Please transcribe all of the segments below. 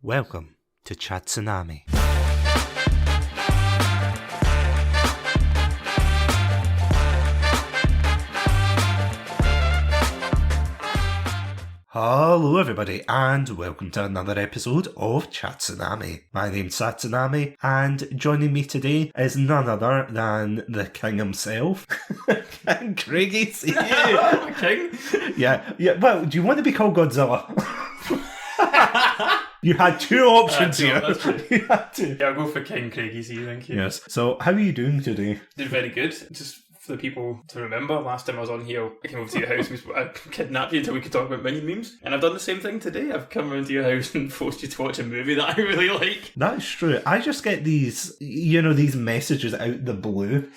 Welcome to Chatsunami. Hello everybody and welcome to another episode of Chatsunami. My name's Satsunami and joining me today is none other than the king himself, King Craigy C. King? Yeah, well, do you want to be called Godzilla? You had two options here. That's true. You had two. Yeah, I'll go for King Craigy C, thank you. Yes. So, how are you doing today? Did very good. Just for the people to remember, last time I was on here, I came over to your house, I kidnapped you until we could talk about mini memes. And I've done the same thing today. I've come around to your house and forced you to watch a movie that I really like. That's true. I just get these, these messages out the blue.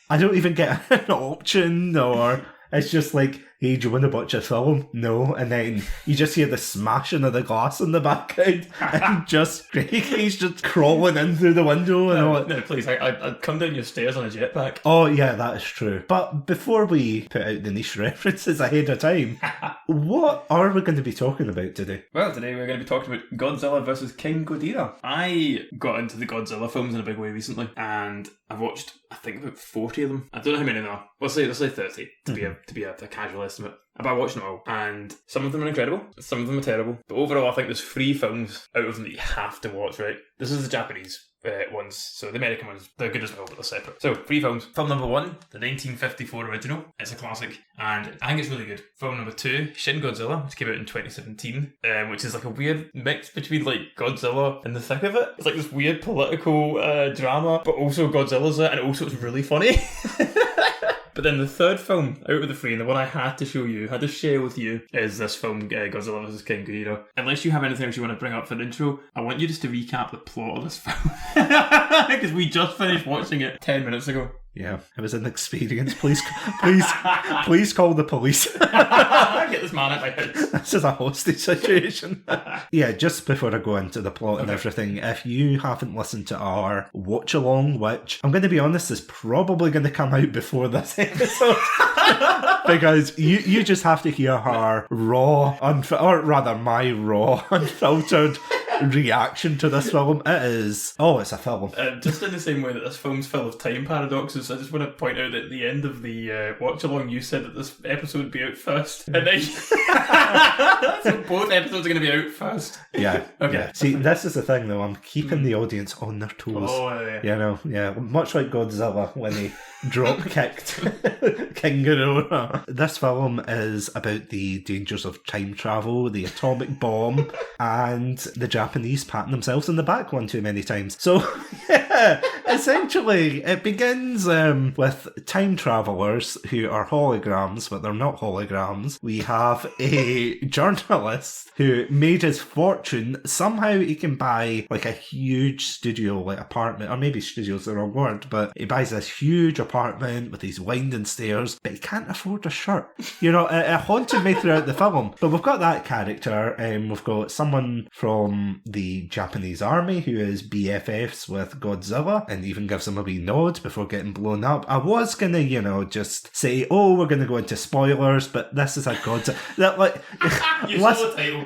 I don't even get an option, or it's just like, hey, do you want to watch a film? No. And then you just hear the smashing of the glass in the background and just Craigy's just crawling in through the window and all that. No, please, I'd come down your stairs on a jetpack. Oh, yeah, that is true. But before we put out the niche references ahead of time, what are we going to be talking about today? Well, today we're going to be talking about Godzilla vs. King Ghidorah. I got into the Godzilla films in a big way recently, and I've watched, I think, about 40 of them. I don't know how many there are. Let's say 30 to be a casual estimate. About watching them all, and some of them are incredible, some of them are terrible. But overall, I think there's 3 films out of them that you have to watch. Right? This is the Japanese ones, so the American ones, they're good as well, but they're separate. So 3 films. Film number 1, the 1954 original. It's a classic, and I think it's really good. Film number 2, Shin Godzilla, which came out in 2017, which is like a weird mix between like Godzilla and the thick of it. It's like this weird political drama, but also Godzilla's it, and also it's really funny. But then the third film out of the 3, and the one I had to share with you, is this film, Godzilla vs. King Ghidorah. Unless you have anything else you want to bring up for the intro, I want you just to recap the plot of this film. Because we just finished watching it 10 minutes ago. Yeah, it was an experience. Please call the police. Get this man at my house. This is a hostage situation. Yeah, just before I go into the plot and everything, if you haven't listened to our watch along, which I'm going to be honest is probably going to come out before this episode, because you just have to hear her raw, my raw, unfiltered reaction to this film. It's a film. Just in the same way that this film's full of time paradoxes, I just want to point out that at the end of the watch along, you said that this episode would be out first, and then so both episodes are going to be out first. Yeah. Okay. Yeah. See, this is the thing though. I'm keeping the audience on their toes. Oh yeah. Yeah. Much like Godzilla when he drop kicked King Ghidorah. This film is about the dangers of time travel, the atomic bomb, and the Japanese patting themselves in the back one too many times. So, yeah, essentially, it begins with time travelers who are holograms, but they're not holograms. We have a journalist who made his fortune. Somehow he can buy like a huge studio, like apartment, or maybe studio's the wrong word, but he buys this huge apartment with these winding stairs, but he can't afford a shirt. It haunted me throughout the film. But we've got that character, we've got someone from the Japanese army who is BFFs with Godzilla and even gives him a wee nod before getting blown up. I was gonna, just say, we're gonna go into spoilers, but this is a Godzilla. You saw the title.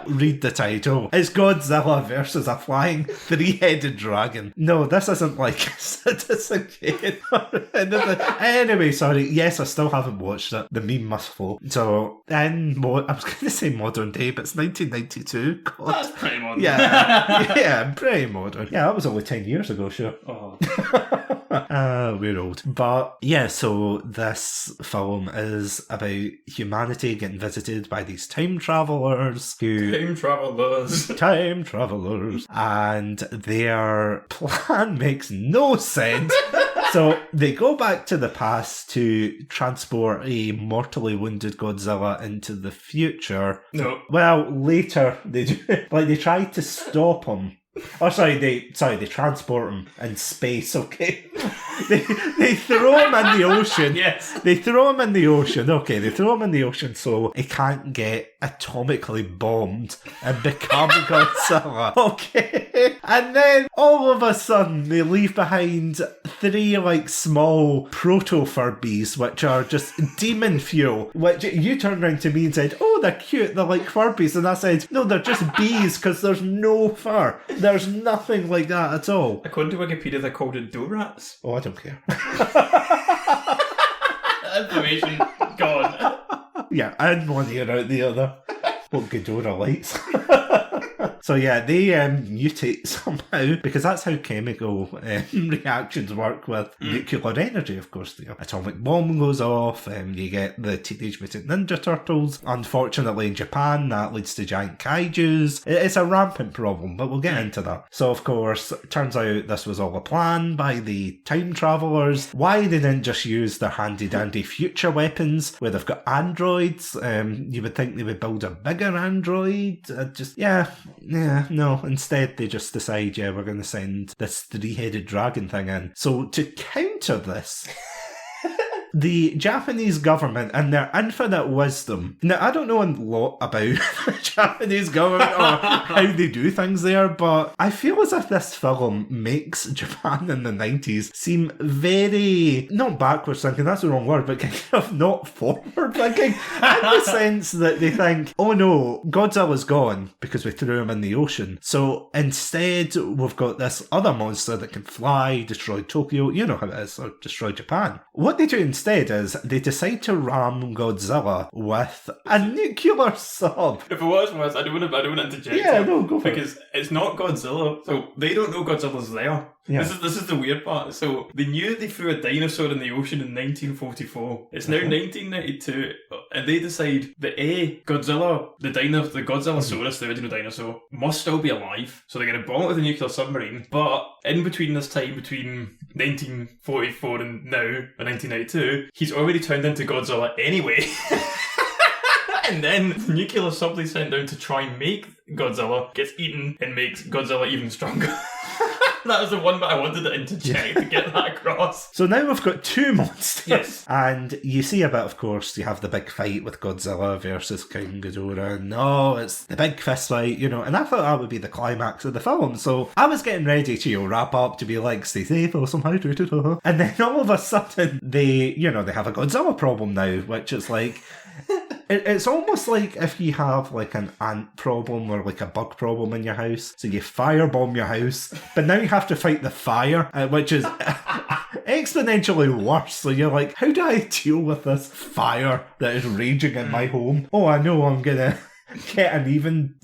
Read the title. It's Godzilla versus a flying 3-headed dragon. No, this isn't like Citizen Kane or anything. Anyway, sorry. Yes, I still haven't watched it. The meme must flow. So, I was going to say modern day, but it's 1992. God. That's pretty modern. Yeah, pretty modern. Yeah, that was only 10 years ago, sure. Oh. We're old. But yeah, so this film is about humanity getting visited by these time travelers Time travelers. And their plan makes no sense. So they go back to the past to transport a mortally wounded Godzilla into the future. No. Well, later they do. Like they try to stop him. Oh, they transport him in space, okay? They throw him in the ocean. Yes. They throw him in the ocean, okay, so he can't get atomically bombed and become Godzilla. Okay. And then all of a sudden they leave behind 3 like small proto-Furbies, which are just demon fuel, which you turned around to me and said, oh, they're cute, they're like Furbies. And I said, no, they're just bees because there's no fur. There's nothing like that at all. According to Wikipedia, they're called do-rats. Oh, I don't care. Information gone. Yeah, and one ear out the other. What Ghidorah lights. So yeah, they mutate somehow, because that's how chemical reactions work with nuclear energy, of course. The atomic bomb goes off, you get the Teenage Mutant Ninja Turtles. Unfortunately, in Japan, that leads to giant kaijus. It's a rampant problem, but we'll get into that. So, of course, it turns out this was all a plan by the time travelers. Why they didn't just use their handy-dandy future weapons, where they've got androids. You would think they would build a bigger android. No. Instead, they just decide, we're going to send this 3-headed dragon thing in. So to counter this, the Japanese government and their infinite wisdom. Now, I don't know a lot about the Japanese government or how they do things there, but I feel as if this film makes Japan in the 90s seem very, not backwards thinking, that's the wrong word, but kind of not forward thinking, in the sense that they think, oh no, Godzilla's gone because we threw him in the ocean. So instead, we've got this other monster that can fly, destroy Tokyo, you know how it is, or destroy Japan. What they do instead is they decide to ram Godzilla with a nuclear sub. If it was worse, I don't want to interject. Yeah, no, go for it. Because it's not Godzilla, so they don't know Godzilla's there. Yeah. This is the weird part. So they knew they threw a dinosaur in the ocean in 1944. It's now 1992, and they decide that Godzilla, the Godzillasaurus, the original dinosaur, must still be alive. So they're going to bomb it with a nuclear submarine. But in between this time, between 1944 and now, in 1992, he's already turned into Godzilla anyway. And then the nuclear sub they sent down to try and make Godzilla gets eaten and makes Godzilla even stronger. That was the one that I wanted to interject to get that across. So now we've got 2 monsters. Yes. And you see a bit, of course, you have the big fight with Godzilla versus King Ghidorah. No, it's the big fist fight, and I thought that would be the climax of the film. So I was getting ready to wrap up to be like, stay safe or somehow. And then all of a sudden, they have a Godzilla problem now, which is like... It's almost like if you have like an ant problem or like a bug problem in your house. So you firebomb your house, but now you have to fight the fire, which is exponentially worse. So you're like, how do I deal with this fire that is raging in my home? Oh, I know, I'm gonna get an even,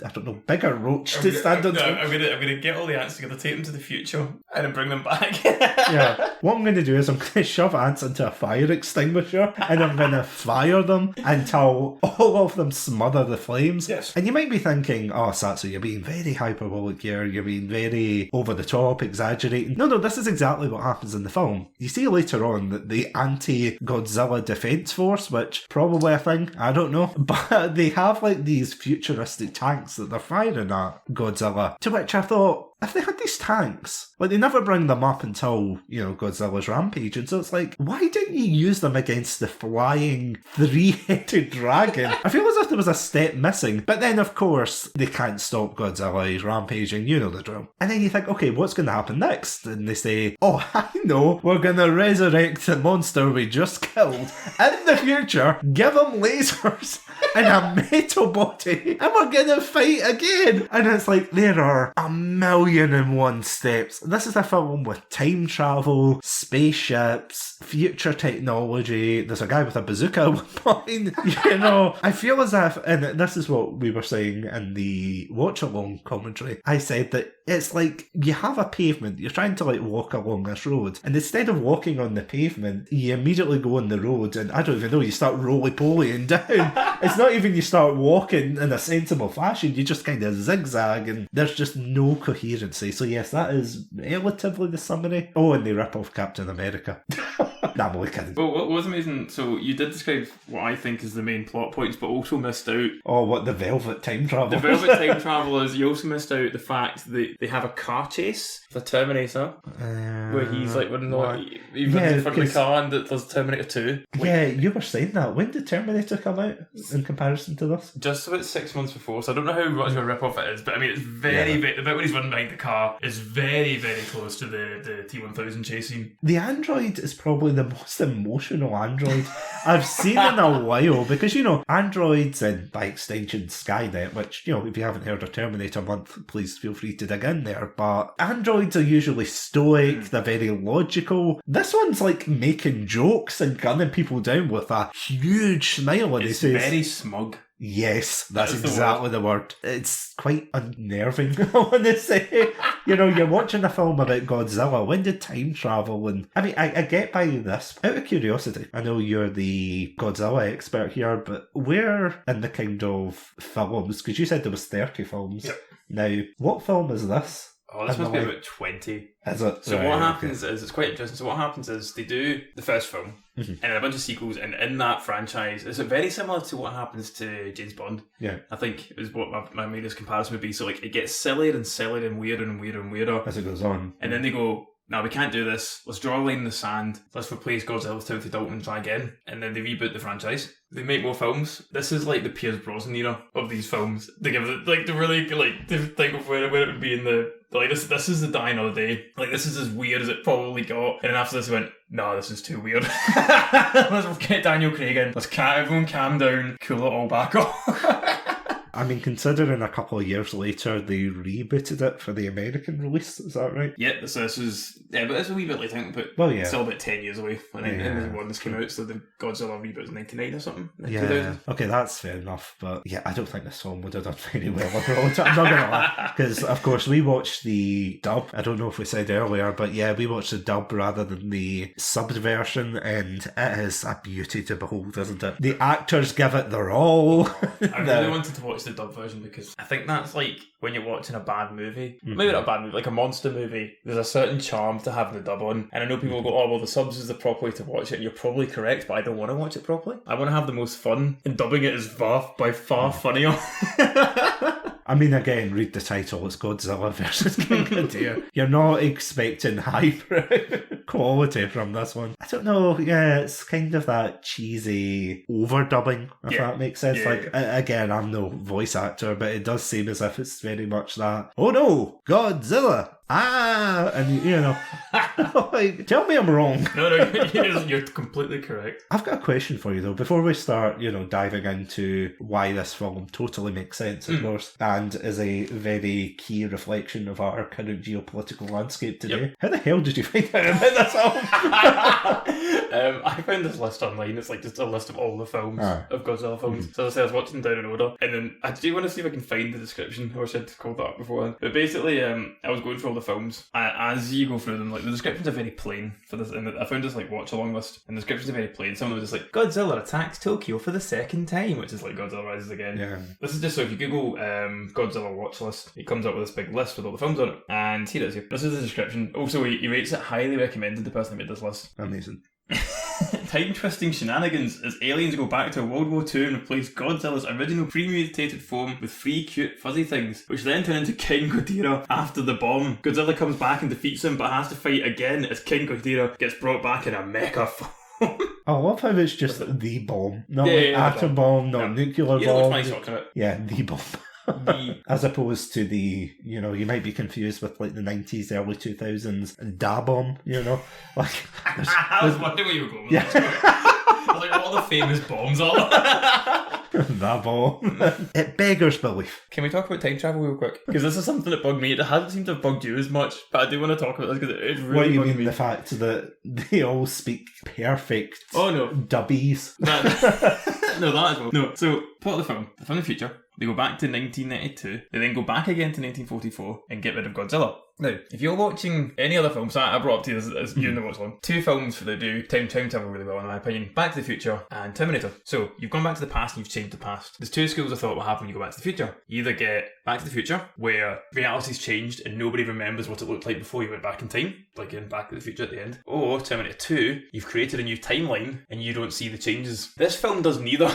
bigger roach to stand on top. I'm gonna get all the ants together, take them to the future, and then bring them back. Yeah. What I'm gonna do is I'm gonna shove ants into a fire extinguisher, and I'm gonna fire them until all of them smother the flames. Yes. And you might be thinking, oh, Satsu, you're being very hyperbolic here. You're being very over the top, exaggerating. No, this is exactly what happens in the film. You see later on that the anti-Godzilla defense force, which probably a thing, I don't know, but they have like these futuristic tanks that they're firing at Godzilla, to which I thought, if they had these tanks, like, they never bring them up until, Godzilla's rampage, and so it's like, why didn't you use them against the flying 3-headed dragon? I feel as if there was a step missing, but then, of course, they can't stop Godzilla, he's rampaging, you know the drill. And then you think, okay, what's going to happen next? And they say, oh, I know, we're going to resurrect the monster we just killed in the future, give him lasers and a metal body, and we're going to fight again. And it's like, there are a million and one steps. This is a film with time travel, spaceships, future technology. There's a guy with a bazooka at one point. I feel as if, and this is what we were saying in the watch-along commentary, I said that it's like you have a pavement, you're trying to like walk along this road, and instead of walking on the pavement, you immediately go on the road, and I don't even know, you start roly-polying down. It's not even you start walking in a sensible fashion, you just kind of zigzag, and there's just no coherency. So yes, that is relatively the summary. Oh, and they rip off Captain America. Nah, I'm only kidding. Well, what was amazing, so you did describe what I think is the main plot points, but also missed out... Oh, what, the Velvet time travel? The Velvet time travel is, you also missed out the fact that they have a car chase, the Terminator, where he's like, he runs in front of the car and there's Terminator 2. Yeah, you were saying that. When did Terminator come out in comparison to this? Just about 6 months before, so I don't know how much of a rip-off it is, but I mean, it's very, the bit when he's running behind the car is very, very close to the T-1000 chase scene. The android is probably the most emotional android I've seen in a while, because, you know, androids and by extension Skynet, which, you know, if you haven't heard of Terminator Month, please feel free to dig in there, but androids are usually stoic, they're very logical. This one's like making jokes and gunning people down with a huge smile on his face. It's very smug. Yes, that's exactly the word. It's quite unnerving, I want to say. You know, you're watching a film about Godzilla. When did time travel? And I mean, I get by this. Out of curiosity, I know you're the Godzilla expert here, but where in the kind of films, because you said there was 30 films. Yep. Now, what film is this? Oh, this must be about 20. Is it? So what happens is, it's quite interesting, so what happens is they do the first film, and then a bunch of sequels, and in that franchise, it's very similar to what happens to James Bond. Yeah. I think is what my main comparison would be. So like, it gets sillier and sillier and weirder and weirder and weirder. As it goes on. And then they go, no, we can't do this. Let's draw a line in the sand. Let's replace Godzilla with Timothy Dalton and try again. And then they reboot the franchise. They make more films. This is like the Pierce Brosnan era of these films. They give it, like, to really, like, to think of where it would be in the, like, this is the Die Another Day. Like, this is as weird as it probably got. And then after this, they went, no, this is too weird. Let's get Daniel Craig in. Everyone calm down. Cool it all back off. I mean, considering a couple of years later they rebooted it for the American release, is that right? Yeah, so this was... Yeah, but it's a wee bit late, I think, but still about 10 years away. And then when this came out, so the Godzilla reboot was 99 or something? Yeah, 2000. Okay, that's fair enough, but yeah, I don't think this film would have done very well abroad. I'm not going to lie. Because, of course, we watched the dub. I don't know if we said earlier, but yeah, we watched the dub rather than the subbed version, and it is a beauty to behold, isn't it? The actors give it their all. I really wanted to watch the dub version because I think that's like when you're watching a bad movie, maybe not a bad movie, like a monster movie, there's a certain charm to having the dub on. And I know people go, oh well, the subs is the proper way to watch it, and you're probably correct, but I don't want to watch it properly. I want to have the most fun, and dubbing it is by far funnier. I mean, again, read the title, it's Godzilla versus King Ghidorah. You're not expecting highbrow quality from this one. I don't know, yeah, it's kind of that cheesy overdubbing, if that makes sense. Yeah. Like, again, I'm no voice actor, but it does seem as if it's very much that, oh no, Godzilla! And you know, like, tell me I'm wrong. No, you're completely correct. I've got a question for you though, before we start, you know, diving into why this film totally makes sense, of course, and is a very key reflection of our current geopolitical landscape today. Yep. How the hell did you find out about this film? I found this list online. It's like just a list of all the films of Godzilla films. So as I said, I was watching down in order, and then I do want to see if I can find the description. I wish I'd called that up before. But basically, I was going through all the films. As you go through them, like the descriptions are very plain for this, and I found this like watch along list, and the descriptions are very plain. Some of them are just like Godzilla attacks Tokyo for the second time, which is like Godzilla rises again. Yeah. This is just so if you Google Godzilla watch list, it comes up with this big list with all the films on it, and here it is. Here. This is the description. Also, he rates it highly recommended. The person that made this list. Amazing. Time-twisting shenanigans as aliens go back to World War II and replace Godzilla's original premeditated form with three cute fuzzy things, which then turn into King Ghidorah after the bomb. Godzilla comes back and defeats him, but has to fight again as King Ghidorah gets brought back in a mecha form. I love how it's just the bomb. Not atom bomb, not nuclear bomb. You know which one he's talking about. Yeah, the bomb. As opposed to the, you know, you might be confused with like the 90s, early 2000s da bomb, you know, like I was wondering where you were going with I was like, what are the famous bombs are? That bomb. It beggars belief. Can we talk about time travel real quick? Because this is something that bugged me. It hasn't seemed to have bugged you as much, but I do want to talk about this because it really What do you mean me. The fact that they all speak perfect dubbies? No, that as well. No, so plot of the film. From the future, they go back to 1992. They then go back again to 1944 and get rid of Godzilla. Now, if you're watching any other films, I brought up to you as you in the watch along, 2 films that do time travel really well, in my opinion: Back to the Future and Terminator. So you've gone back to the past and you've changed the past. There's 2 schools of thought what happen when you go back to the future. You either get Back to the Future, where reality's changed and nobody remembers what it looked like before you went back in time, like in Back to the Future at the end. Or Terminator 2, you've created a new timeline and you don't see the changes. This film does neither.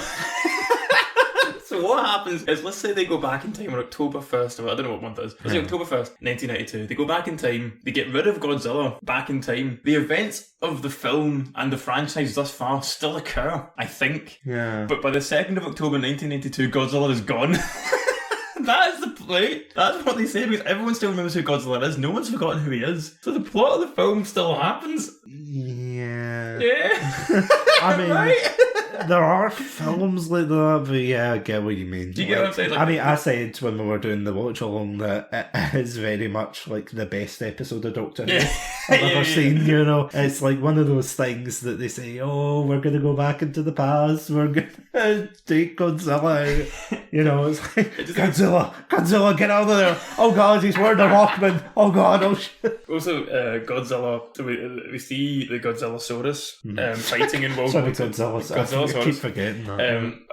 So what happens is, let's say they go back in time on October 1st, or I don't know what month it is. Let's say October 1st, 1992. They go back in time, they get rid of Godzilla back in time. The events of the film and the franchise thus far still occur, I think. Yeah. But by the 2nd of October 1982, Godzilla is gone. That is the play. That's what they say, because everyone still remembers who Godzilla is. No one's forgotten who he is. So the plot of the film still happens. Yeah. Yeah. I mean, right? there are films like that, but yeah, I get what you mean. Do you get what I'm saying? Like, I mean, I said when we were doing the watch along that it is very much like the best episode of Doctor Who I've ever seen, you know. It's like one of those things that they say, oh, we're going to go back into the past, we're going to take Godzilla out. You know, it's like, Godzilla, get out of there. Oh God, he's wearing a Walkman. Oh God, oh shit. Also, Godzilla, so we see the Godzillasaurus fighting in World War II. Godzilla. I keep forgetting that.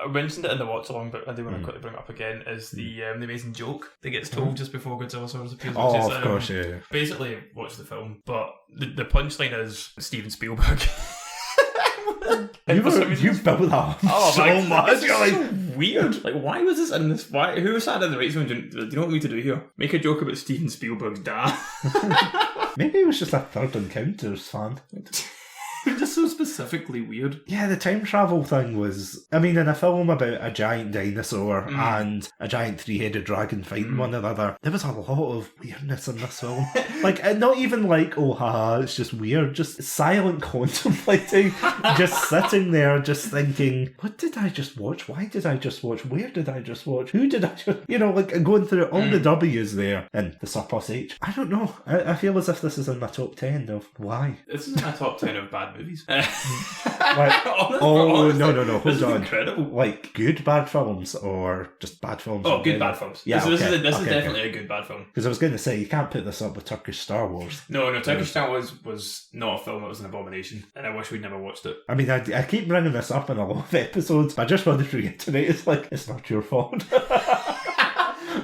I mentioned it in the watch along, but I do want to quickly bring it up again, is the amazing joke that gets told just before Godzillasaurus appears. Oh, which is, of course, yeah. Basically, watch the film, but the punchline is Steven Spielberg. You built that so much. It's so weird. Like, why was this in this? Who sat in the right room? Do you know what we need to do here? Make a joke about Steven Spielberg's dad. Maybe it was just a Third Encounters fan. Just so specifically weird. Yeah, the time travel thing was... I mean, in a film about a giant dinosaur and a giant 3-headed dragon fighting one another, there was a lot of weirdness in this film. Like, not even like, oh, haha, it's just weird. Just silent contemplating. Just sitting there, just thinking, what did I just watch? Why did I just watch? Where did I just watch? Who did I just... You know, like, going through all the W's there and the surplus H. I don't know. I feel as if this is in my top 10 of why. This is my top 10 of bad movies. Like, honestly, no, hold on. Incredible. Like good bad films or just bad films? Oh, good bad films. Yeah, this okay. is definitely a good bad film. Because I was going to say, you can't put this up with Turkish Star Wars. No, Turkish Star Wars was not a film, it was an abomination, and I wish we'd never watched it. I mean, I keep bringing this up in a lot of episodes, but I just wanted to reiterate, it's like, it's not your fault.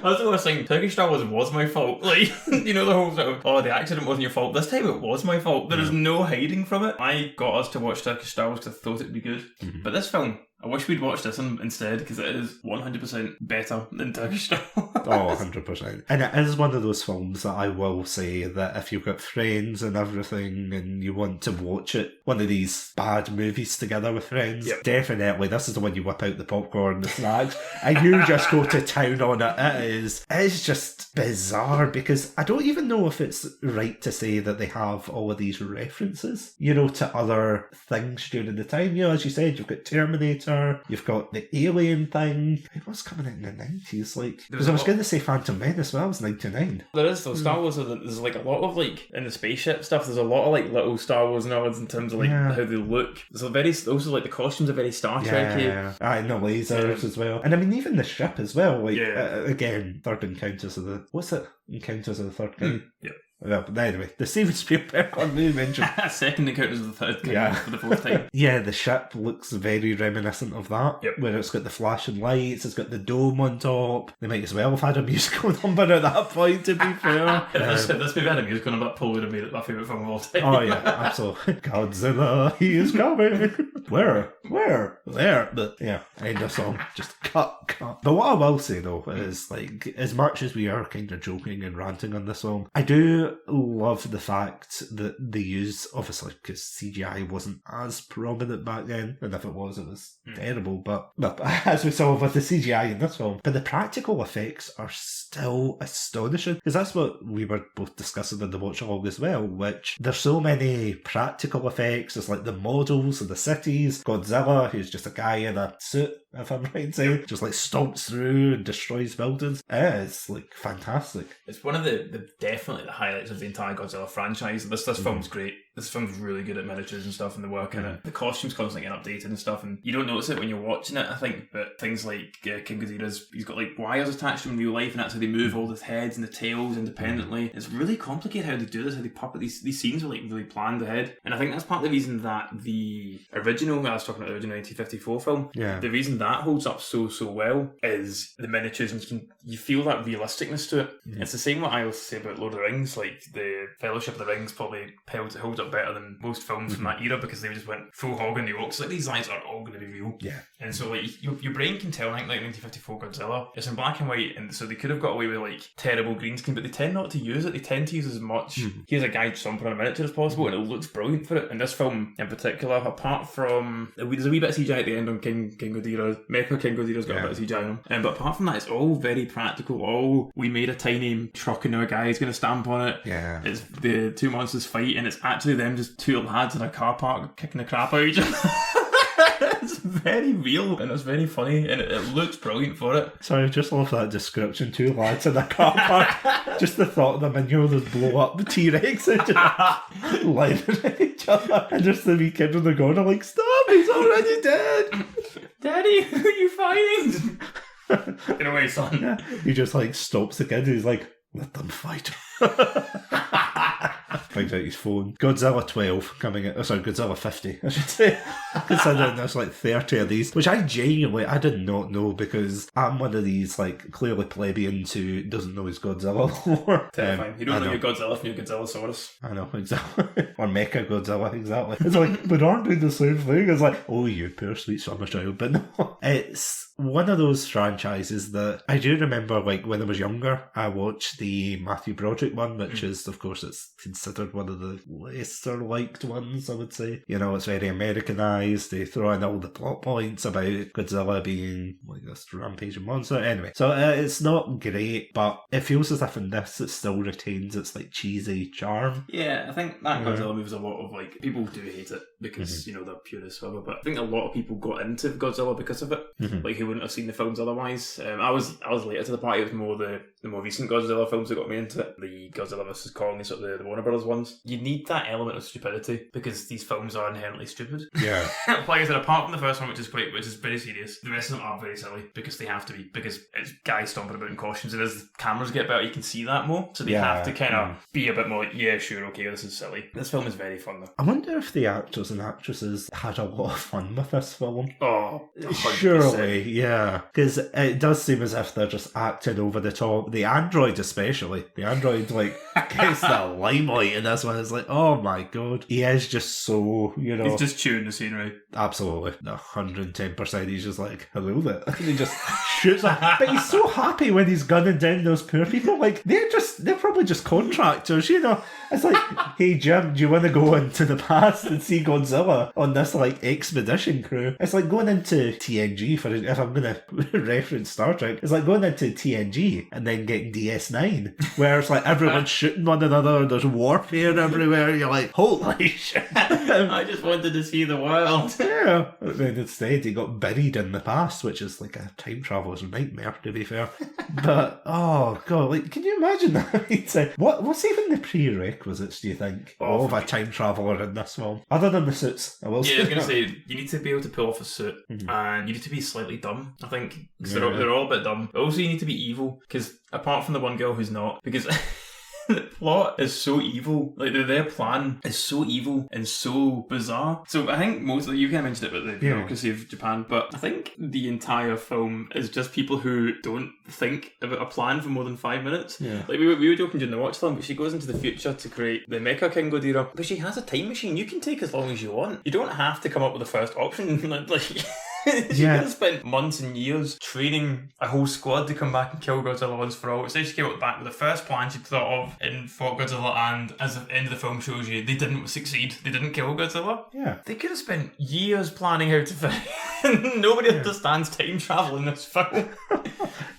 That's what I was saying. Turkish Star Wars was my fault. Like, you know, the whole sort of, oh, the accident wasn't your fault. This time it was my fault. There is no hiding from it. I got us to watch Turkish Star Wars because I thought it'd be good. But this film, I wish we'd watched this instead, because it is 100% better than Turkish Star Wars. Oh, 100%. And it is one of those films that I will say that if you've got friends and everything and you want to watch it, one of these bad movies together with friends, definitely this is the one you whip out the popcorn, the snacks, and you just go to town on it. It's just bizarre, because I don't even know if it's right to say that they have all of these references, you know, to other things during the time. You know, as you said, you've got Terminator, you've got the Alien thing. It was coming out in the 90s, like, because I was going to say Phantom Menace, well, that was 99. There is, though. Star Wars, there's like a lot of, like, in the spaceship stuff, there's a lot of, like, little Star Wars nerds in terms of, like, how they look. There's a very, also, like, the costumes are very Star Trek-y. Yeah, and the lasers as well. And I mean, even the ship as well, like, again, Third Encounters of the... What's it? Encounters of the Third Kind? Yeah. Well, but anyway, the Steven Spielberg one we mentioned. Second Encounters of the Third Kind for the fourth time. Yeah, the ship looks very reminiscent of that. Yep. Where it's got the flashing lights, it's got the dome on top. They might as well have had a musical number at that point, to be fair. This movie had a musical number, that probably would have made it my favourite film of all time. Oh yeah, absolutely. Godzilla, he is coming. Where? There. But yeah, end of song. Just cut. But what I will say though is, like, as much as we are kind of joking and ranting on this song, I do love the fact that they use, obviously, because CGI wasn't as prominent back then, and if it was terrible, but as we saw with the CGI in this film, but the practical effects are still astonishing, because that's what we were both discussing in the watch along as well, which there's so many practical effects. There's like the models of the cities, Godzilla, who's just a guy in a suit, if I'm right in saying, just like stomps through and destroys buildings. It's like fantastic. It's one of the definitely the highlights of the entire Godzilla franchise. This film's great. This film's really good at miniatures and stuff, and the work in it. The costumes constantly getting updated and stuff, and you don't notice it when you're watching it, I think, but things like King Ghidorah's, he's got like wires attached to him in real life, and that's how they move all the heads and the tails independently. It's really complicated how they do this, how they puppet these scenes are like really planned ahead. And I think that's part of the reason that the original, I was talking about the original 1954 film, the reason that holds up so well is the miniatures, and you feel that realisticness to it. It's the same what I also say about Lord of the Rings, like the Fellowship of the Rings probably holds up better than most films from that era, because they just went full hog on the orcs. Like, these lines are all going to be real. Yeah. And so like your brain can tell, I think, like 1954 Godzilla, it's in black and white, and so they could have got away with like terrible green screen, but they tend not to use it. They tend to use as much here's a guy jumping on a miniature as possible, and it looks brilliant for it. And this film in particular, apart from there's a wee bit of CGI at the end on King Ghidorah, Mecha King Ghidorah's got a bit of CGI on him, but apart from that, it's all very practical. We made a tiny truck and now a guy is going to stamp on it. Yeah. It's the two monsters fight, and it's actually them just two lads in a car park kicking the crap out of each other. It's very real, and it's very funny, and it looks brilliant for it. Sorry, I just love that description. Two lads in a car park. Just the thought of them, and those blow up the T-Rex and just living at each other. And just the wee kid on the corner like, stop, he's already dead. Daddy, who are you fighting? Get away, son. Yeah. He just like stops the kid, and he's like, let them fight. Finds out his phone. Godzilla 12 coming out. Godzilla 50, I should say. Considering there's like 30 of these, which I did not know, because I'm one of these like clearly plebeians who doesn't know his Godzilla lore. Terrifying. You don't know your Godzilla from your Godzillasaurus. I know, exactly. Or Mecha Godzilla, exactly. It's like, but aren't they the same thing? It's like, oh, you poor sweet summer child. But no, it's one of those franchises that I do remember, like when I was younger, I watched the Matthew Broderick one, which is, of course, it's considered one of the lesser liked ones, I would say. You know, it's very Americanized. They throw in all the plot points about Godzilla being like this rampaging monster. Anyway, so it's not great, but it feels as if in this it still retains its like cheesy charm. Yeah, I think that Godzilla movie is a lot of like, people do hate it because, you know, they're purists, whatever, but I think a lot of people got into Godzilla because of it. Like, who wouldn't have seen the films otherwise. I was later to the party. It was more the more recent Godzilla films that got me into it. The Godzilla vs. Kong, sort of the Warner Brothers ones. You need that element of stupidity because these films are inherently stupid. Yeah. Like I said, apart from the first one, which is very serious, the rest of them are very silly because they have to be, because it's guys stomping about in costumes, and as the cameras get better, you can see that more. So they have to kind of be a bit more like, yeah, sure, okay, this is silly. This film is very fun though. I wonder if the actors and actresses had a lot of fun with this film. Oh, 100%. Surely, yeah. Because it does seem as if they're just acting over the top. The android especially. The android, like, gets the limelight in this one. It's like, oh my god. He is just so, you know... He's just chewing the scenery. Absolutely. 110%. He's just like, hello there. And he just shoots them. But he's so happy when he's gunning down those poor people. Like, they're probably just contractors, you know? It's like, hey Jim, do you want to go into the past and see Godzilla on this, like, expedition crew? It's like going into TNG, if I'm going to reference Star Trek, it's like going into TNG and then getting DS9, where it's like everyone's shooting one another, there's warfare everywhere, you're like, holy shit. I just wanted to see the world. Yeah. And then instead he got buried in the past, which is like a time traveler's nightmare, to be fair. But, oh god, like, can you imagine that? What's even the prerequisites, do you think, of a time traveller in this film? Other than the suits, I will say. Yeah, I was going to say, you need to be able to pull off a suit, and you need to be slightly dumb, I think, because they're all a bit dumb. But also you need to be evil, because apart from the one girl who's not, because... the plot is so evil. Like, their plan is so evil and so bizarre. So I think you kind of mentioned it about the bureaucracy of Japan, but I think the entire film is just people who don't think about a plan for more than 5 minutes. Yeah. Like, we were joking during the watch film, but she goes into the future to create the Mecha King Ghidorah, but she has a time machine. You can take as long as you want. You don't have to come up with the first option. Like she could have spent months and years training a whole squad to come back and kill Godzilla once for all. Instead, she came back with the first plan she'd thought of and fought Godzilla, and as the end of the film shows you, they didn't succeed. They didn't kill Godzilla. Yeah. They could have spent years planning how to fight. Nobody understands time travel in this film.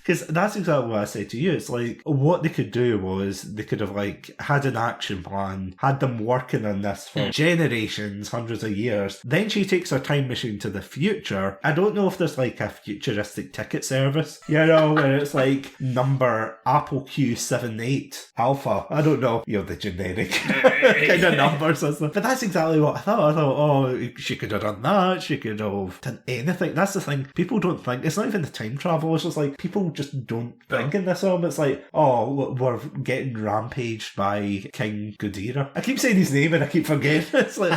Because that's exactly what I said to you. It's like, what they could do was they could have like had an action plan, had them working on this for generations, hundreds of years. Then she takes her time machine to the future. I don't know if there's like a futuristic ticket service, you know, where it's like number Apple Q78 Alpha. I don't know, you know, the generic kind of numbers and stuff. But that's exactly what I thought. I thought, oh, she could have done that. She could have done anything. That's the thing. People don't think. It's not even the time travel. It's just like people just don't think in this film. It's like, oh, we're getting rampaged by King Ghidorah. I keep saying his name and I keep forgetting. It's like,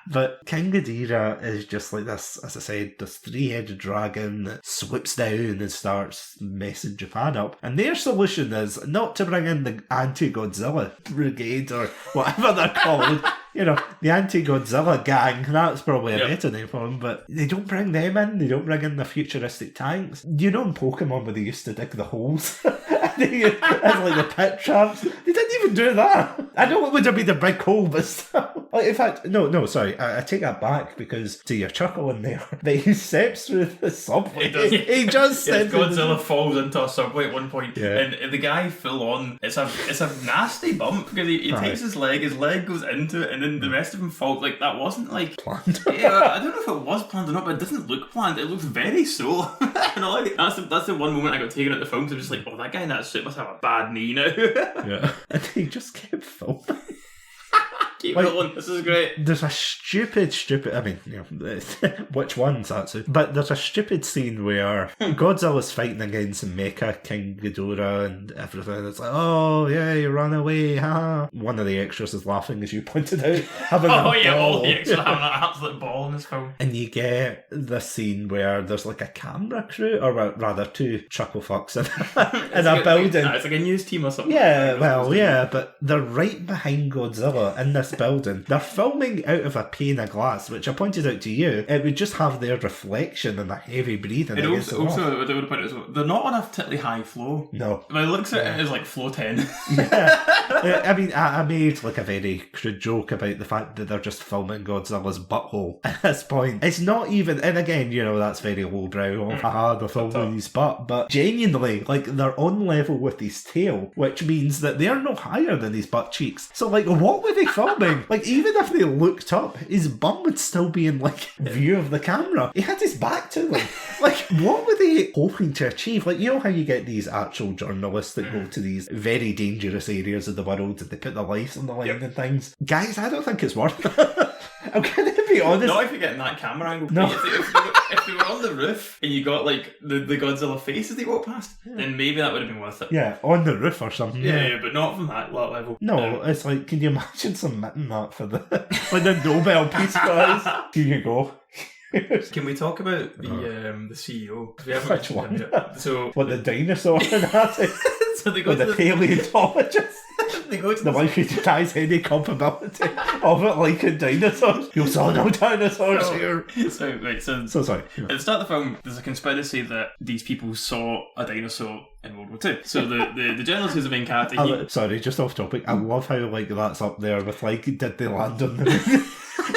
but King Ghidorah is just like this, as I said, this three-headed dragon that swoops down and starts messing Japan up. And their solution is not to bring in the anti-Godzilla brigade or whatever they're called. You know, the anti-Godzilla gang, that's probably a better name for them, but they don't bring them in, they don't bring in the futuristic tanks. You know in Pokemon where they used to dig the holes? As like the pit traps? They didn't even do that. I know it would have been a big hole, but still. Like, in fact, no, sorry, I take that back because to your chuckle in there, that he steps through the subway. He just steps Godzilla falls into a subway at one point, and the guy full on, it's a nasty bump because he takes his leg goes into it, and then the rest of him falls. Like, that wasn't like planned. I don't know if it was planned or not, but it doesn't look planned. It looks very so. And I like it. That's the one moment I got taken at the film. So I'm just like, oh, that guy in that suit must have a bad knee now. Yeah, and he just kept filming. Keep rolling. This is great. There's a stupid. I mean, you know, which one's that? But there's a stupid scene where Godzilla's fighting against Mecha King Ghidorah and everything. It's like, oh yeah, you ran away, ha! One of the extras is laughing, as you pointed out, having all the extras having an absolute ball in this film. And you get the scene where there's like a camera crew, or rather two chuckle fucks in a building. It's like a news team or something. Yeah, but they're right behind Godzilla in this building. They're filming out of a pane of glass, which I pointed out to you. It would just have their reflection and a heavy breathing. And also, what I would put it as they're not on a particularly high flow. No. But it looks at it as like flow 10. Yeah. I mean, I made like a very crude joke about the fact that they're just filming Godzilla's butthole at this point. It's not even, and again, you know, that's very lowbrow. Haha, they're filming his butt. But genuinely, like, they're on level with his tail, which means that they're no higher than his butt cheeks. So, like, what were they filming? Like, even if they looked up, his bum would still be in, like, view of the camera. He had his back to them. Like, what were they hoping to achieve? Like, you know how you get these actual journalists that go to these very dangerous areas of the world and they put their lives on the line and things? Guys, I don't think it's worth it. I'm going to be honest. Not if you're getting that camera angle. No. If they were on the roof and you got, like, the Godzilla face as they walk past, then maybe that would have been worth it. Yeah, on the roof or something. Yeah, but not from that level. No, it's like, can you imagine submitting that for the Nobel Peace Prize? Here you go. Can we talk about the CEO? We haven't Which mentioned him yet. So, what, the dinosaur fanatic? So they go or to the paleontologist? They go to the one who denies any culpability of it, like a dinosaur. You saw no dinosaurs here. So sorry. At the start of the film, there's a conspiracy that these people saw a dinosaur in World War II. So the journalist who's the main character. Sorry, just off topic. I love how like that's up there with like, did they land on the moon?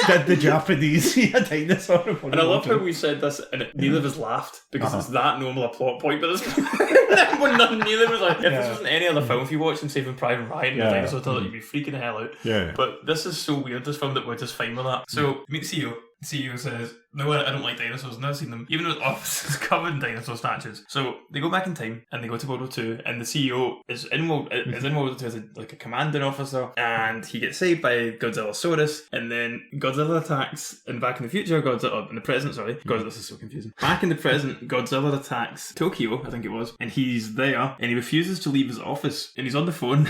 Did the Japanese see a dinosaur? And I love how we said this, and neither of us laughed because it's that normal a plot point. But neither was like, if this wasn't any other film, if you watched them Saving Private Ryan and the dinosaur toilet, you'd be freaking the hell out. Yeah. But this is so weird. This film that we're just fine with that. So meet the CEO. The CEO says, no, I don't like dinosaurs, I've never seen them. Even though his office is covered in dinosaur statues. So they go back in time and they go to World War II, and the CEO is in World War II as a commanding officer, and he gets saved by Godzillasaurus, and then Godzilla attacks, and back in the future, in the present, sorry, God, this is so confusing. Back in the present, Godzilla attacks Tokyo, I think it was, and he's there, and he refuses to leave his office, and he's on the phone.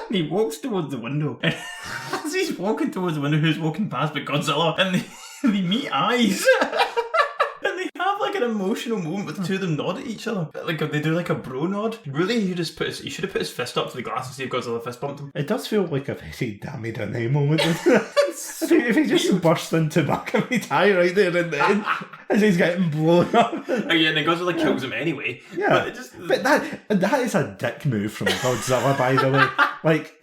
And he walks towards the window, and as he's walking towards the window, who's walking past but Godzilla, and they meet eyes. And they have like an emotional moment with the two of them nod at each other. Like they do like a bro nod. Really, he should have put his fist up to the glass and see if Godzilla fist bumped him. It does feel like a very damn it moment, doesn't it? if he just burst into Buckham, he'd die right there in the end as he's getting blown up. Oh yeah, and then Godzilla kills him anyway. Yeah, but that is a dick move from Godzilla, by the way. Like,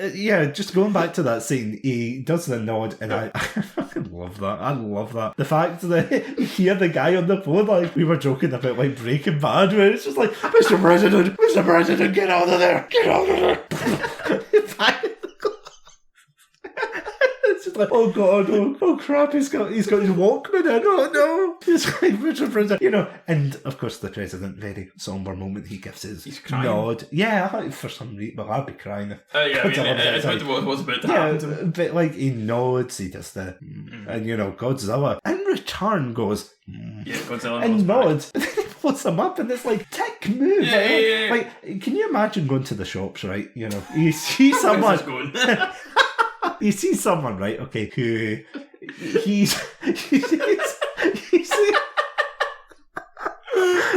just going back to that scene, he does the nod, and I fucking love that. I love that. The fact that you hear the guy on the phone, like, we were joking about, like, Breaking Bad, where it's just like, Mr. President, get out of there! Get out of there! It's just like, oh god, oh crap, he's got his Walkman in, oh no, he's like, Mr. President, and of course the president, very somber moment, he gives his nod. Yeah, I thought for some reason, well, I'd be crying if it's about what's about to happen to him. But like, he nods, he does the, and Godzilla in return goes, Godzilla and nods, and then he blows him up, and it's like, tick move. Like, can you imagine going to the shops, right? You see someone. You see someone, right? Okay, who he's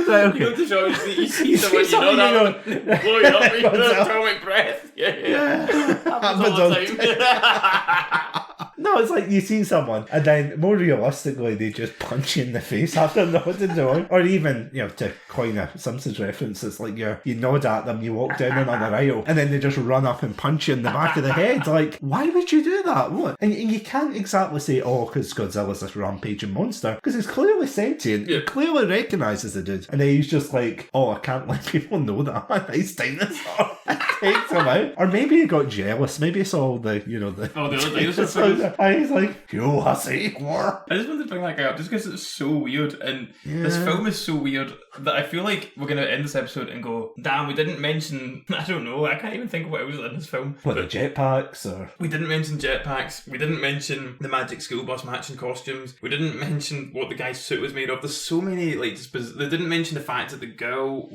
right, okay. You go to shows, you see someone, that blowing up with your atomic breath. Yeah. Happens all the time. No, it's like you see someone, and then more realistically, they just punch you in the face after nodding down. Or even, to coin a Simpsons reference, it's like you nod at them, you walk down another aisle, and then they just run up and punch you in the back of the head. Like, why would you do that? What? And you can't exactly say, because Godzilla's this rampaging monster, because he's clearly sentient. He clearly recognises the dude. And then he's just like, I can't let people know that I'm a nice dinosaur. And takes him out. Or maybe he got jealous. Maybe it's all the other dinosaurs. And he's like, you hussy. I just wanted to bring that guy up just because it's so weird, and this film is so weird that I feel like we're going to end this episode and go, damn, we didn't mention, I don't know, I can't even think of what else in this film. What, the jetpacks? Or we didn't mention jetpacks, we didn't mention the magic school bus matching costumes, we didn't mention what the guy's suit was made of. There's so many, they didn't mention the fact that the girl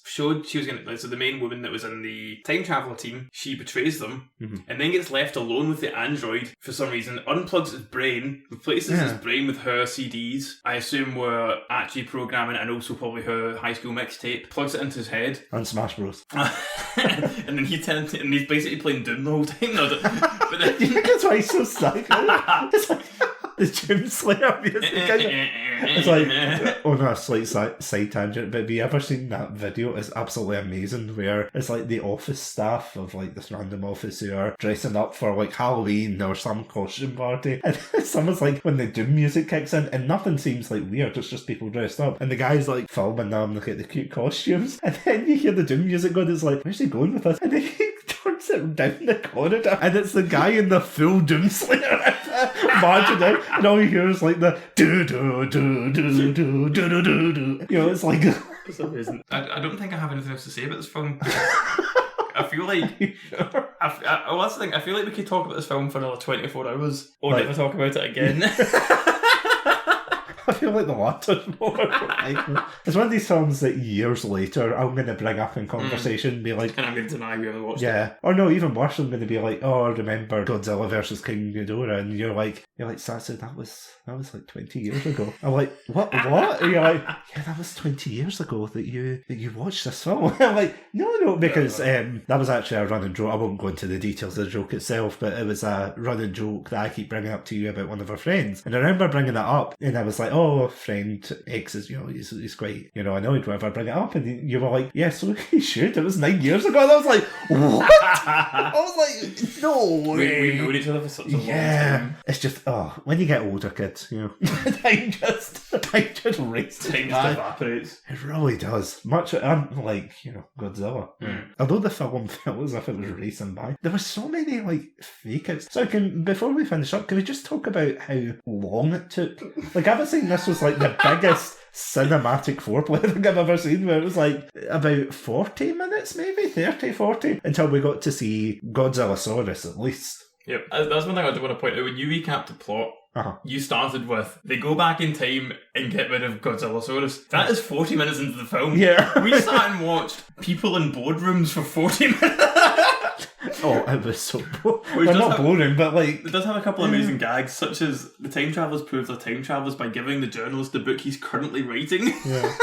showed she was going to, so the main woman that was in the time traveler team, she betrays them, and then gets left alone with the android for some reason, unplugs his brain, replaces his brain with her CDs, I assume were actually programming, and also probably her high school mixtape, plugs it into his head. And Smash Bros. And then he's basically playing Doom the whole time. But then, that's why he's so psycho. It's like the Gym Slayer music. It's like, on a slight side tangent, but have you ever seen that video? It's absolutely amazing, where it's like the office staff of like this random office who are dressing up for like Halloween or some costume party, and someone's like, when the Doom music kicks in, and nothing seems like weird, it's just people dressed up, and the guy's like filming them, look at the cute costumes, and then you hear the Doom music going, it's like, where's he going with this? And then he turns it down the corridor, and it's the guy in the full Doom Slayer marching out, and all you hear is like the do do do do do do do do. It's like, it's amazing. I don't think I have anything else to say about this film. I feel like that's the thing. I feel like we could talk about this film for another 24 hours or never talk about it again. I feel like the latter's more. It's one of these films that years later I'm going to bring up in conversation and be like, and I'm going to deny we ever watched it. Yeah. Or no, even worse, I'm going to be like, I remember Godzilla versus King Ghidorah, and you're like, Satsu, that was like 20 years ago. I'm like, what? And you're like, yeah, that was 20 years ago that you watched this film. I'm like, no, because that was actually a running joke. I won't go into the details of the joke itself, but it was a running joke that I keep bringing up to you about one of our friends. And I remember bringing it up, and I was like, friend X is, he's quite, annoyed whenever I bring it up, and you were like, yeah, so he should. It was 9 years ago. And I was like, what? I was like, no way. We've known each other for such a long time. It's just, when you get older, kids, time just races by. Time just evaporates. It really does. Much, unlike, Godzilla. Although the film felt as if it was racing by, there were so many, fake outs. So before we finish up, can we just talk about how long it took? I was saying this was the biggest cinematic foreplay I think I've ever seen, where it was about 40 minutes, maybe 30, 40, until we got to see Godzillasaurus at least. Yep, that's one thing I do want to point out. When you recapped the plot, you started with, they go back in time and get rid of Godzillasaurus. That is 40 minutes into the film. Yeah. We sat and watched people in boardrooms for 40 minutes. It was so boring. Well, not boring, but it does have a couple of amazing gags, such as the time travellers prove they're time travellers by giving the journalist the book he's currently writing. Yeah.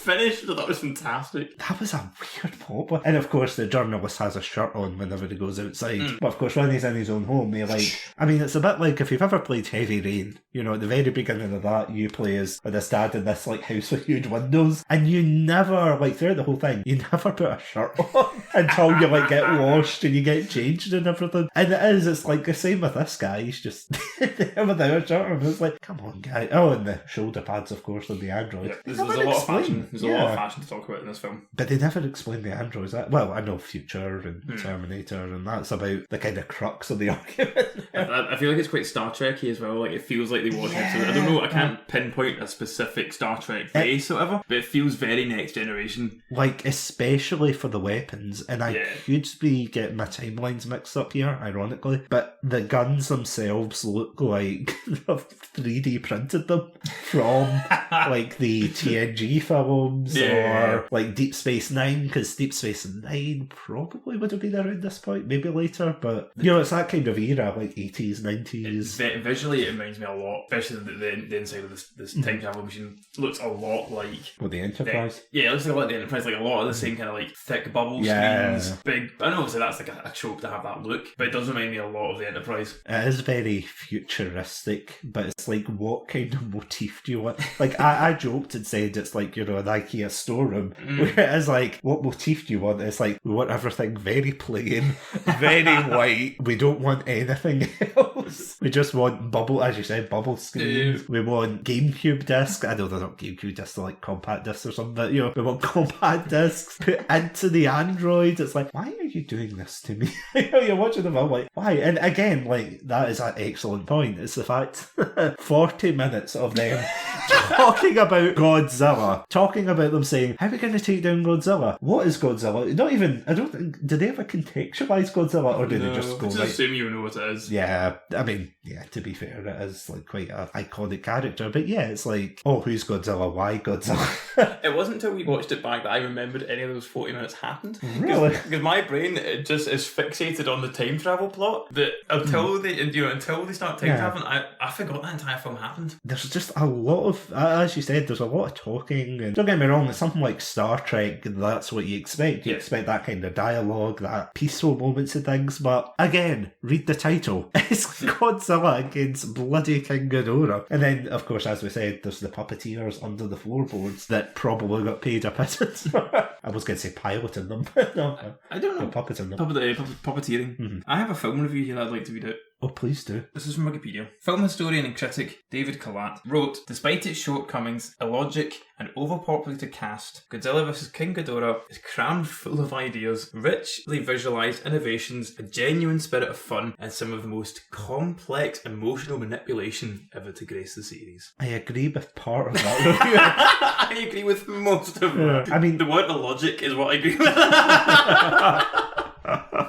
finished. That was fantastic. That was a weird pop. And of course, the journalist has a shirt on whenever he goes outside. But of course, when he's in his own home, he it's a bit like if you've ever played Heavy Rain, at the very beginning of that, you play as this dad in this house with huge windows, and you never, throughout the whole thing, you never put a shirt on until you get washed and you get changed and everything. And it's the same with this guy. He's just there without a shirt on. It's like, come on, guy. Oh, and the shoulder pads, of course, on the android. Yeah, there's a lot of fashion. There's a lot of fashion to talk about in this film. But they never explain the androids. Well, I know Future and Terminator, and that's about the kind of crux of the argument. I feel like it's quite Star Trek-y as well. It feels like they watch it. So I don't know, I can't pinpoint a specific Star Trek base or whatever, but it feels very Next Generation. Especially for the weapons, and I could be getting my timelines mixed up here, ironically, but the guns themselves look like they've 3D printed them from the TNG films or Deep Space Nine, because Deep Space Nine probably would have been around this point, maybe later, but it's that kind of era, 80s, 90s. Visually it reminds me a lot, especially the inside of this time travel machine looks a lot like the Enterprise. It looks a lot like the Enterprise, a lot of the same kind of thick bubble screens, big. I know obviously that's a trope to have that look, but it does remind me a lot of the Enterprise. It is very futuristic, but it's what kind of motif do you want? I joked and said it's an IKEA storeroom, where it is what motif do you want? It's we want everything very plain, very white. We don't want anything else. We just want as you said, bubble screens. We want GameCube discs. I know they're not GameCube discs, they're compact discs or something, but we want compact discs put into the Android. It's why are you doing this to me? You're watching the film, why? And again, that is an excellent point. It's the fact 40 minutes of them talking about Godzilla, talking about them saying, how are we going to take down Godzilla? What is Godzilla? Not even, I don't think, do they ever contextualize Godzilla, or do they just go, just assume you know what it is? Yeah, I mean, to be fair, it is quite an iconic character, but it's who's Godzilla? Why Godzilla? It wasn't until we watched it back that I remembered any of those 40 minutes happened. Really? Because my brain just is fixated on the time travel plot that until they start time traveling, I forgot that entire film happened. There's just a lot of, as you said, there's a lot of talking, and don't get me wrong, it's something like Star Trek, that's what you expect. You expect that kind of dialogue, that peaceful moments and things, but again, read the title. It's Godzilla against bloody King Ghidorah. And then, of course, as we said, there's the puppeteers under the floorboards that probably got paid a pittance. I was going to say piloting them, but no. I don't know. Puppeting them. Puppeteering. Mm-hmm. I have a film review here that I'd like to read out. Oh, please do. This is from Wikipedia. Film historian and critic David Collat wrote, despite its shortcomings, illogic, and overpopulated cast, Godzilla vs. King Ghidorah is crammed full of ideas, richly visualised innovations, a genuine spirit of fun, and some of the most complex emotional manipulation ever to grace the series. I agree with part of that. I agree with most of that. I mean, the word illogic is what I agree with.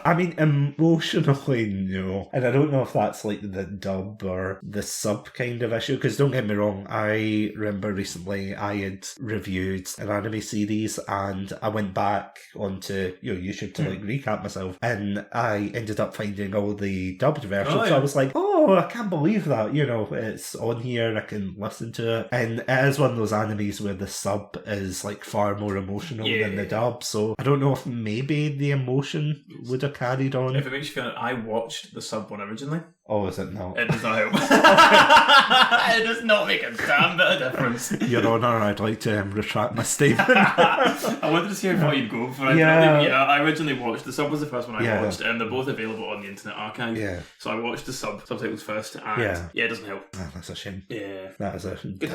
I mean, emotionally, no. And I don't know if that's the dub or the sub kind of issue, because don't get me wrong, I remember recently I had reviewed an anime series and I went back onto YouTube to recap myself, and I ended up finding all the dubbed versions. So I was like, I can't believe that, it's on here and I can listen to it. And it is one of those animes where the sub is far more emotional than the dub, so I don't know if maybe the emotion would have carried on. If it makes you feel I watched the sub one originally. Oh, is it not? It does not help. It does not make a damn bit of difference. Your Honour, I'd like to retract my statement. I wanted to see how far you'd go for it. I originally watched, the sub was the first one I watched, and they're both available on the Internet Archive. Yeah. So I watched the subtitles first, and it doesn't help. Oh, that's a shame. Yeah. That is a shame. Good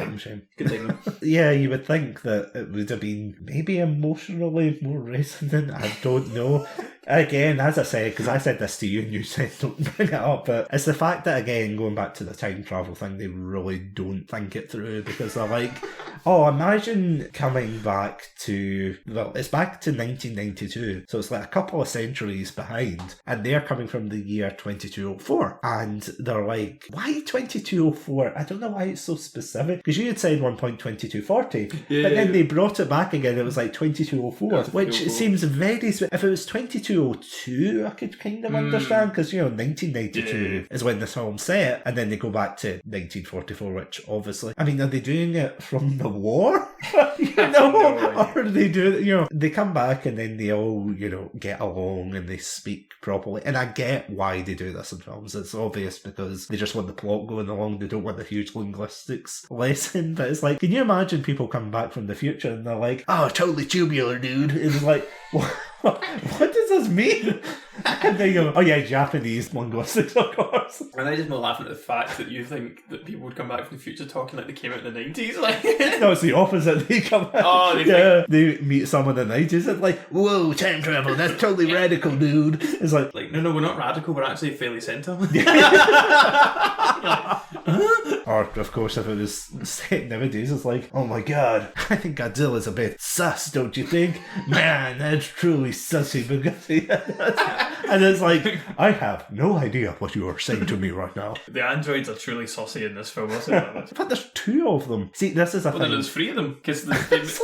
time though. Yeah, you would think that it would have been maybe emotionally more resonant. I don't know. Again, as I said, because I said this to you and you said don't bring it up, but it's the fact that, again, going back to the time travel thing, they really don't think it through, because they're like, imagine coming back to, it's back to 1992, so it's a couple of centuries behind, and they're coming from the year 2204, and they're like, why 2204? I don't know why it's so specific, because you had said 1.2240, but then they brought it back again, it was 2204, which seems very, if it was 2204 202 I could kind of understand, because, 1992 is when this film's set, and then they go back to 1944, which obviously, I mean, are they doing it from the war? Or are they doing, they come back and then they all, get along and they speak properly, and I get why they do this in films. It's obvious because they just want the plot going along, they don't want the huge linguistics lesson, but it's like, can you imagine people coming back from the future and they're like, oh, totally tubular, dude. It's like, what does this mean? And they go, oh yeah, Japanese linguistics, of course. And I just more laughing at the fact that you think that people would come back from the future talking like they came out in the 90s. Like, no, it's the opposite. They come out. Oh, they meet someone in the 90s and like, whoa, time travel, that's totally radical, dude. It's like, no, we're not radical, we're actually fairly sentimental. Or, of course, if it was set nowadays, it's like, oh my god, I think Godzilla's a bit sus, don't you think? Man, that's truly sussy. And it's like, I have no idea what you are saying to me right now. The androids are truly saucy in this film, isn't it? But there's two of them. See, this is a thing. Well, there's three of them, because there's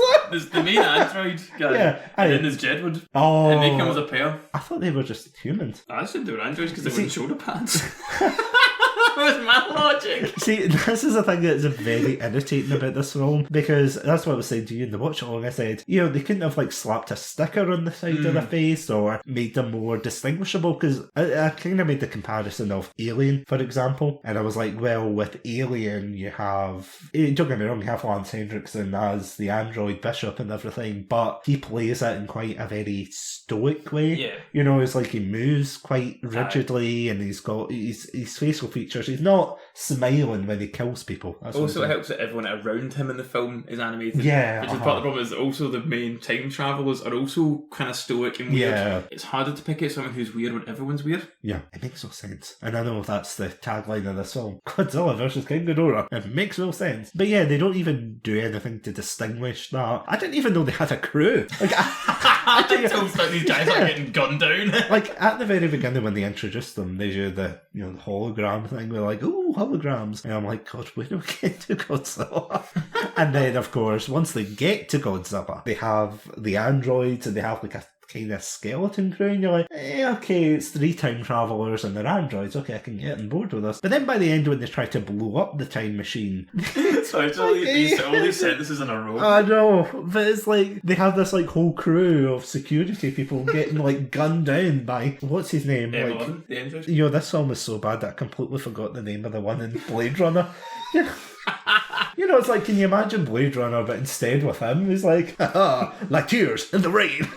the main android guy, and then there's Jedward. Oh. And they come as a pair. I thought they were just humans. I assumed they were androids because they wouldn't shoulder pads. That was my logic. See, this is the thing that's very irritating about this film, because that's what I was saying to you in the watch along. I said, they couldn't have like slapped a sticker on the side of the face or made them more distinguishable, because I kind of made the comparison of Alien, for example, and I was like, well, with Alien you have, don't get me wrong, you have Lance Henriksen as the android bishop and everything, but he plays it in quite a very stoic way. Yeah. It's like he moves quite rigidly, and he's got his facial features. He's not smiling when he kills people. Also, it helps that everyone around him in the film is animated. Yeah. Which is part of the problem, is also the main time travelers are also kind of stoic and weird. Yeah. It's harder to pick out someone who's weird when everyone's weird. Yeah, it makes no sense. And I know that's the tagline of this film. Godzilla versus King Ghidorah. It makes no sense. But yeah, they don't even do anything to distinguish that. I didn't even know they had a crew. Like, I didn't know that these guys are getting gunned down. Like, at the very beginning when they introduced them, they do the, the hologram thing. We're like, oh, holograms. And I'm like, God, we don't get to Godzilla. And then, of course, once they get to Godzilla, they have the androids and they have like a kind of skeleton crew, and you're like, okay, it's 3 time travelers and they're androids, okay, I can get on board with this. But then by the end, when they try to blow up the time machine, sorry, all these sentences in a row. I know, but it's like they have this like whole crew of security people getting like gunned down by, what's his name? Like, the android. This film is so bad that I completely forgot the name of the one in Blade Runner. It's like, can you imagine Blade Runner, but instead with him, he's like, like tears in the rain.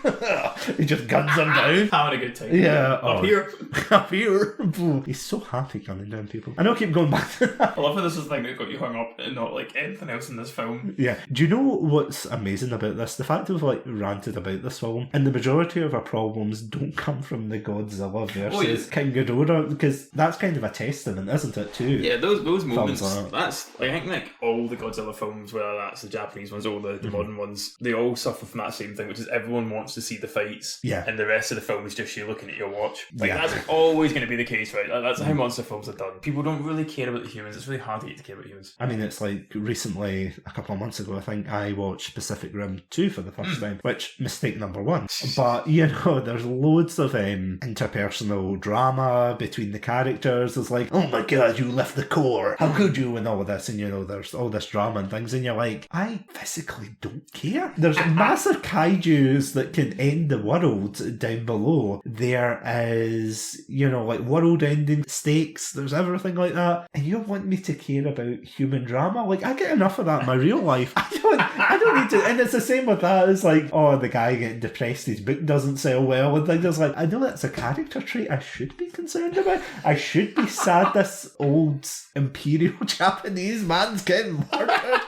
He just guns them down. Having a good time. Yeah. Up here. Up here. He's so happy gunning down people. I know I keep going back to that. I love how this is the thing that got you hung up and not like anything else in this film. Yeah. Do you know what's amazing about this? The fact we've like ranted about this film, and the majority of our problems don't come from the Godzilla versus King Ghidorah, because that's kind of a testament, isn't it, too? Yeah, those moments, that's, like, I think like all the Godzilla films, whether that's the Japanese ones or the modern ones, they all suffer from that same thing, which is everyone wants to see the fights, and the rest of the film is just you looking at your watch. Like, that's always going to be the case, right? That's how monster films are done. People don't really care about the humans. It's really hard to get to care about humans. I mean, it's like recently, a couple of months ago, I think I watched Pacific Rim 2 for the first time, which, mistake number 1. But, there's loads of interpersonal drama between the characters. It's like, oh my god, you left the core. How could you? And all of this. And, there's all this drama and things. And you're like, I physically don't care. There's massive kaijus that can end the world down below. There is, like world-ending stakes. There's everything like that. And you want me to care about human drama? Like, I get enough of that in my real life. I don't need to. And it's the same with that. It's like, oh, the guy getting depressed, his book doesn't sell well, and things. It's like, I know that's a character trait I should be concerned about. I should be sad this old imperial Japanese man's getting murdered.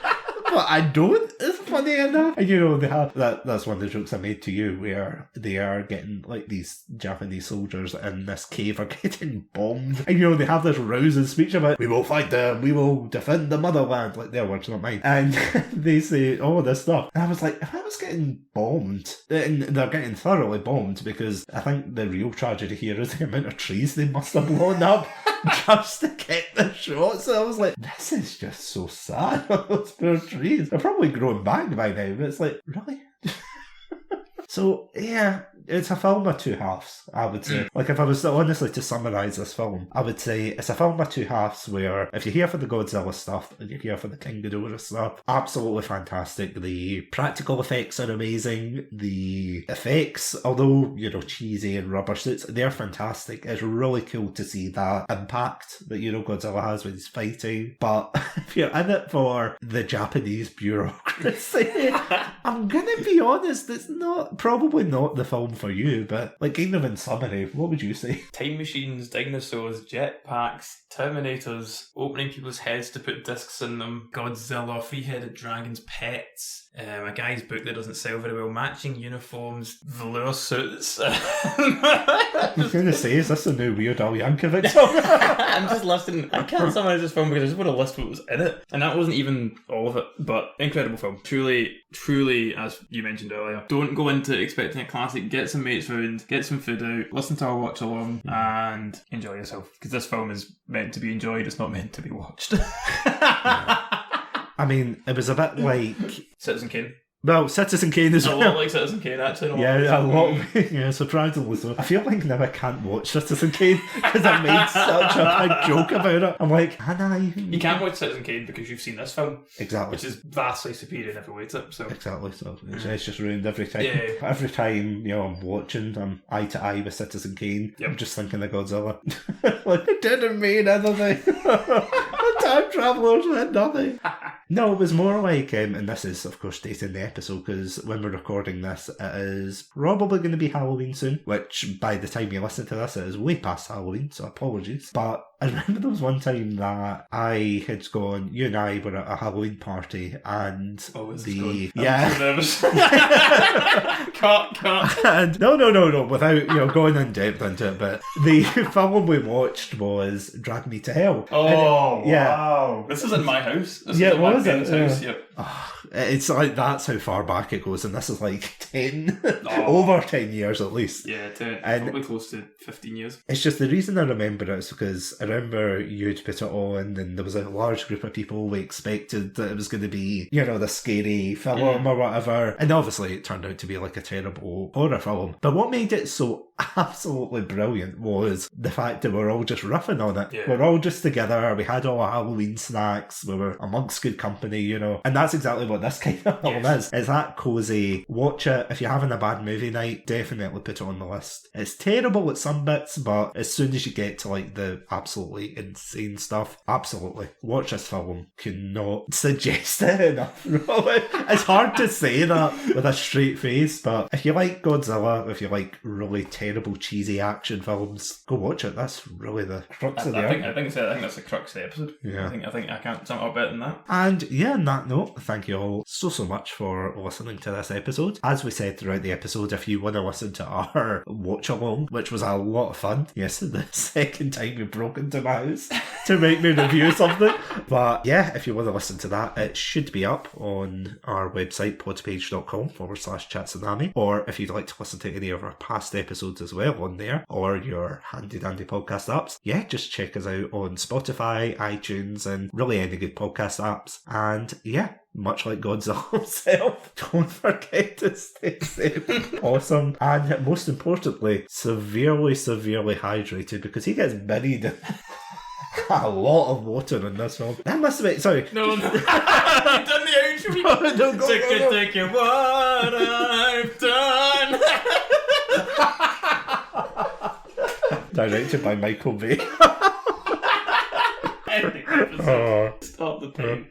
But I don't. It's funny enough. And they have that's one of the jokes I made to you, where they are getting, like, these Japanese soldiers in this cave are getting bombed. And they have this rousing speech about, we will fight them, we will defend the motherland. Like, their words, not mine. And they say all this stuff. And I was like, if I was getting bombed, and they're getting thoroughly bombed, because I think the real tragedy here is the amount of trees they must have blown up just to get the shots. So I was like, this is just so sad. Those poor trees. They're probably growing back by now, but it's like, really? So, yeah, it's a film of two halves, I would say. Like, if I was honestly to summarise this film, I would say it's a film of two halves where if you're here for the Godzilla stuff and you're here for the King Ghidorah stuff, absolutely fantastic. The practical effects are amazing. The effects, although, you know, cheesy and rubber suits, they're fantastic. It's really cool to see that impact that, you know, Godzilla has when he's fighting. But if you're in it for the Japanese bureaucracy, I'm gonna be honest, it's probably not the film for you, but like, kind of in summary, what would you say? Time machines, dinosaurs, jetpacks, Terminators, opening people's heads to put discs in them, Godzilla, three-headed dragons, pets, a guy's book that doesn't sell very well, matching uniforms, velour suits. I was going to say, is this a new Weird Al Yankovic song? I'm just listing. I can't summarise this film because I just want to list what was in it. And that wasn't even all of it, but incredible film. Truly, as you mentioned earlier, don't go into expecting a classic. Get some mates round, get some food out, listen to our watch along, and enjoy yourself. Because this film is meant to be enjoyed, it's not meant to be watched. I mean, it was a bit like Citizen Kane. Well, Citizen Kane as well. well. A lot like Citizen Kane, actually. Yeah, a lot. Yeah, surprisingly so. I feel like now I can't watch Citizen Kane because I made such a big joke about it. I'm like, Hannah, you can't watch Citizen Kane because you've seen this film. Exactly. Which is vastly superior in every way to it. So. Exactly. So it's just ruined every time. Yeah. Every time, you know, I'm watching, I'm eye to eye with Citizen Kane. Yep. I'm just thinking of Godzilla. Like, it didn't mean anything. The time travelers meant nothing. No, it was more like, and this is, of course, dating the episode, because when we're recording this, it is probably going to be Halloween soon, which by the time you listen to this, it is way past Halloween, so apologies. But I remember there was one time that I had gone, you and I were at a Halloween party, and I'm so nervous. Cut. And no, without, you know, going in depth into it, but the film we watched was Drag Me to Hell. Oh, wow. This is in my house. This yeah, is in my was it? house. Yep. Oh, it's like, that's how far back it goes, and this is like 10, over 10 years at least. Yeah, 10, and probably close to 15 years. It's just the reason I remember it is because I remember you'd put it on, and there was a large group of people. We expected that it was going to be, you know, the scary film or whatever, and obviously it turned out to be like a terrible horror film. But what made it so absolutely brilliant was the fact that we're all just riffing on it. Yeah. We're all just together, we had all our Halloween snacks, we were amongst good company, you know, and that's exactly what this kind of film is. It's that cosy. Watch it. If you're having a bad movie night, definitely put it on the list. It's terrible at some bits, but as soon as you get to like the absolutely insane stuff, absolutely watch this film. Cannot suggest it enough. It's hard to say that with a straight face, but if you like Godzilla, if you like really terrible cheesy action films, go watch it. That's really the crux of the I think that's the crux of the episode. Yeah. I think I can't sum it up better than that. And yeah, on that note, thank you all so much for listening to this episode. As we said throughout the episode, if you want to listen to our watch along, which was a lot of fun, yes, the second time you broke into my house to make me review something, but yeah, if you want to listen to that, it should be up on our website, podpage.com/Chatsunami, or if you'd like to listen to any of our past episodes as well on there, or your handy dandy podcast apps, yeah, just check us out on Spotify, iTunes, and really any good podcast apps. And yeah, much like Godzilla himself, don't forget to stay safe, awesome, and most importantly, severely hydrated, because he gets buried in a lot of water in this film. That must have been, sorry. No. You've done the outro. No, go. Take it, what I've done. Directed by Michael Bay. Stop the pain.